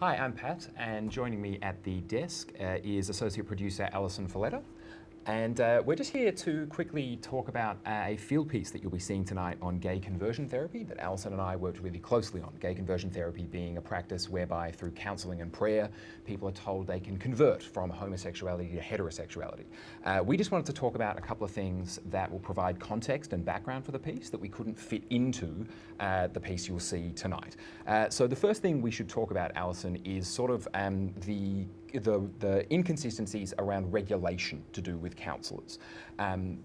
Hi, I'm Pat, and joining me at the desk is Associate Producer Alison Folletta. And we're just here to quickly talk about a field piece that you'll be seeing tonight on gay conversion therapy that Alison and I worked really closely on. Gay conversion therapy being a practice whereby through counselling and prayer, people are told they can convert from homosexuality to heterosexuality. We just wanted to talk about a couple of things that will provide context and background for the piece that we couldn't fit into the piece you'll see tonight. So the first thing we should talk about, Alison, is sort of the inconsistencies around regulation to do with counsellors,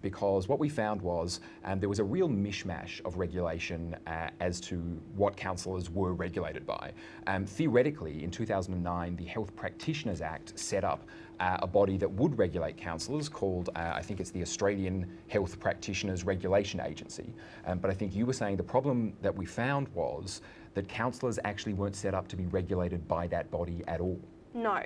because what we found was there was a real mishmash of regulation as to what counsellors were regulated by. Theoretically, in 2009, the Health Practitioners Act set up a body that would regulate counsellors called, I think it's the Australian Health Practitioners Regulation Agency. But I think you were saying the problem that we found was that counsellors actually weren't set up to be regulated by that body at all. No,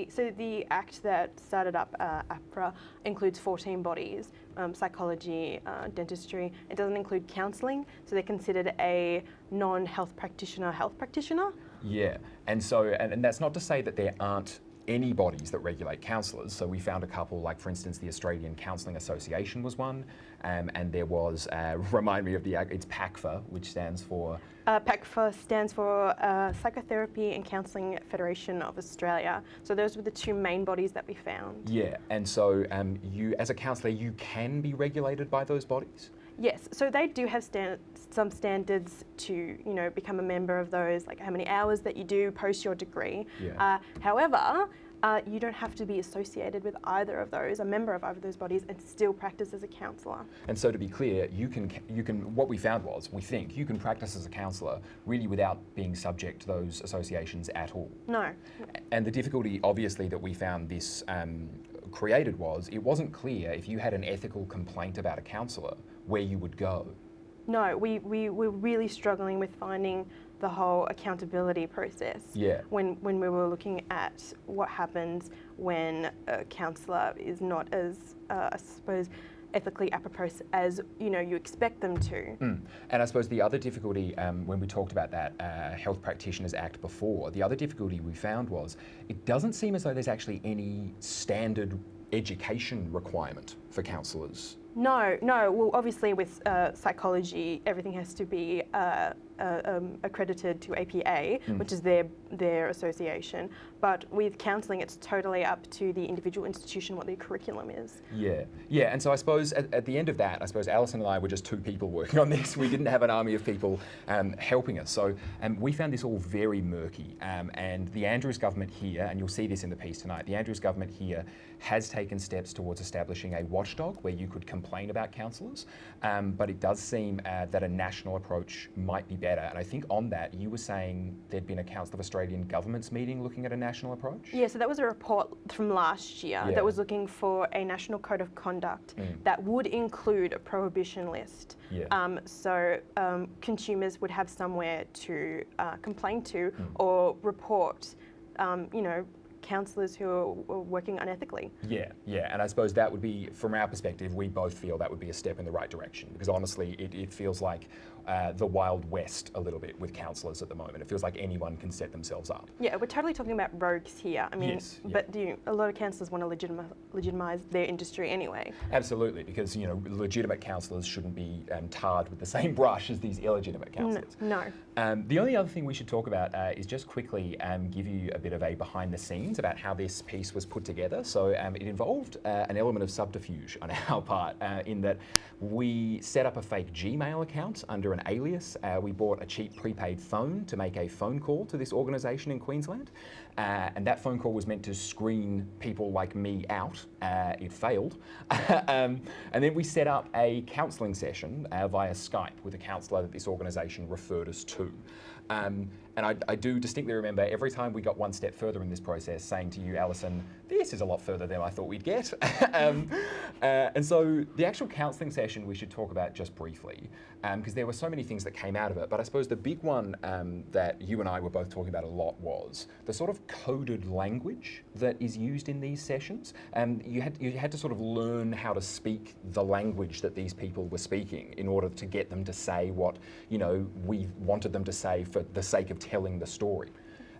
so the act that started up APRA includes 14 bodies, psychology, dentistry. It doesn't include counselling, so they're considered a non-health practitioner health practitioner. Yeah, and so, and that's not to say that there aren't any bodies that regulate counsellors. So we found a couple, like for instance, the Australian Counselling Association was one, and there was, remind me of it's PACFA, which stands for? PACFA stands for Psychotherapy and Counselling Federation of Australia. So those were the two main bodies that we found. Yeah, and so you, as a counsellor, you can be regulated by those bodies? Yes, so they do have some standards to, become a member of those, like how many hours that you do post your degree. Yeah. However, you don't have to be associated with either of those, a member of either of those bodies, and still practice as a counsellor. And so to be clear, you can. What we found was, we think you can practice as a counsellor really without being subject to those associations at all. No. And the difficulty, obviously, that we found this created was, it wasn't clear if you had an ethical complaint about a counsellor where you would go. No, we were really struggling with finding the whole accountability process. Yeah. When we were looking at what happens when a counsellor is not as, I suppose, ethically apropos as you expect them to. And I suppose the other difficulty, when we talked about that Health Practitioners Act before, the other difficulty we found was it doesn't seem as though there's actually any standard education requirement for counsellors. No. Well, obviously with psychology, everything has to be accredited to APA, which is their association. But with counselling, it's totally up to the individual institution what their curriculum is. Yeah. And so I suppose at the end of that, I suppose Alison and I were just two people working on this. We didn't have an army of people helping us. So we found this all very murky. And the Andrews government here, and you'll see this in the piece tonight, the Andrews government here has taken steps towards establishing a watchdog where you could complain about counsellors. But it does seem that a national approach might be better. And I think on that, you were saying there'd been a Council of Australian Governments meeting looking at a national approach? Yeah, so that was a report from last year that was looking for a national code of conduct that would include a prohibition list. So consumers would have somewhere to complain to or report, counsellors who are working unethically. Yeah, and I suppose that would be, from our perspective, we both feel that would be a step in the right direction, because honestly, it feels like the Wild West a little bit with counsellors at the moment. It feels like anyone can set themselves up. Yeah, we're totally talking about rogues here. I mean, yes, but a lot of counsellors want to legitimise their industry anyway. Absolutely, because legitimate counsellors shouldn't be tarred with the same brush as these illegitimate counsellors. No. The only other thing we should talk about is just quickly give you a bit of a behind the scenes about how this piece was put together. So it involved an element of subterfuge on our part in that we set up a fake Gmail account under an alias. We bought a cheap prepaid phone to make a phone call to this organisation in Queensland. And that phone call was meant to screen people like me out. It failed. And then we set up a counselling session via Skype with a counsellor that this organisation referred us to. And I do distinctly remember every time we got one step further in this process saying to you, Alison, this is a lot further than I thought we'd get. And so the actual counselling session we should talk about just briefly, because there were so many things that came out of it. But I suppose the big one that you and I were both talking about a lot was the sort of coded language that is used in these sessions. You had to sort of learn how to speak the language that these people were speaking in order to get them to say what we wanted them to say for the sake of telling the story.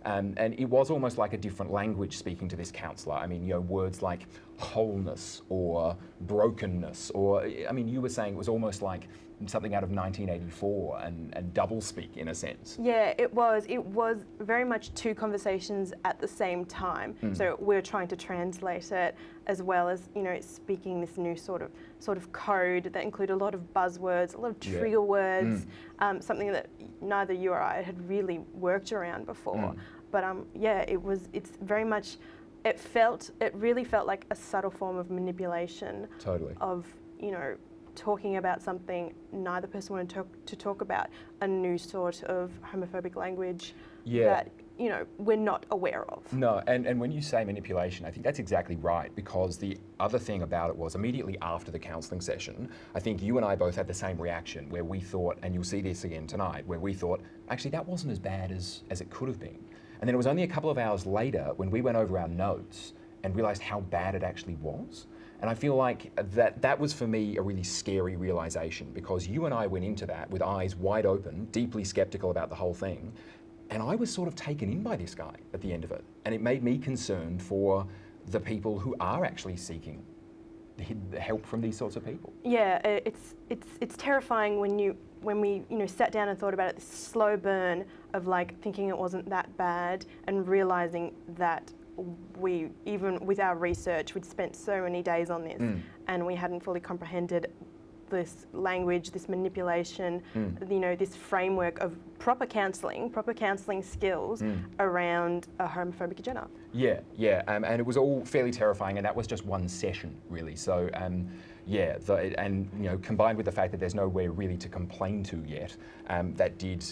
And it was almost like a different language speaking to this counsellor. I mean, words like wholeness or brokenness, or, I mean, you were saying it was almost like something out of 1984 and doublespeak in a sense. Yeah, it was. It was very much two conversations at the same time. So we're trying to translate it as well as, speaking this new sort of code that include a lot of buzzwords, a lot of trigger words, something that neither you or I had really worked around before. But it's very much, it really felt like a subtle form of manipulation. Totally. Of, talking about something neither person wanted to talk about, a new sort of homophobic language that we're not aware of. No, and when you say manipulation, I think that's exactly right, because the other thing about it was immediately after the counselling session, I think you and I both had the same reaction where we thought, and you'll see this again tonight, where we thought, actually that wasn't as bad as it could have been. And then it was only a couple of hours later when we went over our notes and realised how bad it actually was. And I feel like that was for me a really scary realisation, because you and I went into that with eyes wide open, deeply sceptical about the whole thing. And I was sort of taken in by this guy at the end of it. And it made me concerned for the people who are actually seeking the help from these sorts of people. Yeah, it's terrifying when we sat down and thought about it, this slow burn of like thinking it wasn't that bad and realising that we, even with our research, we'd spent so many days on this and we hadn't fully comprehended this language, this manipulation, this framework of proper counselling skills around a homophobic agenda. Yeah, and it was all fairly terrifying, and that was just one session, really. So, combined with the fact that there's nowhere really to complain to yet, that did,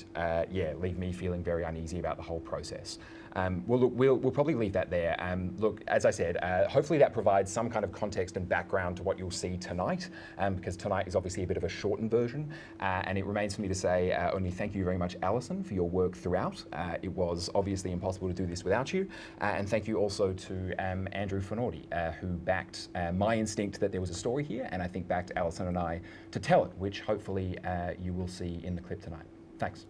leave me feeling very uneasy about the whole process. Well, look, we'll probably leave that there. Look, as I said, hopefully that provides some kind of context and background to what you'll see tonight, because tonight is obviously a bit of a shortened version, and it remains for me to say only thank you very much, Alison, for your work throughout. It was obviously impossible to do this without you, and thank you also to Andrew Finardi, who backed my instinct that there was a story here, and I think backed Alison and I to tell it, which hopefully you will see in the clip tonight. Thanks.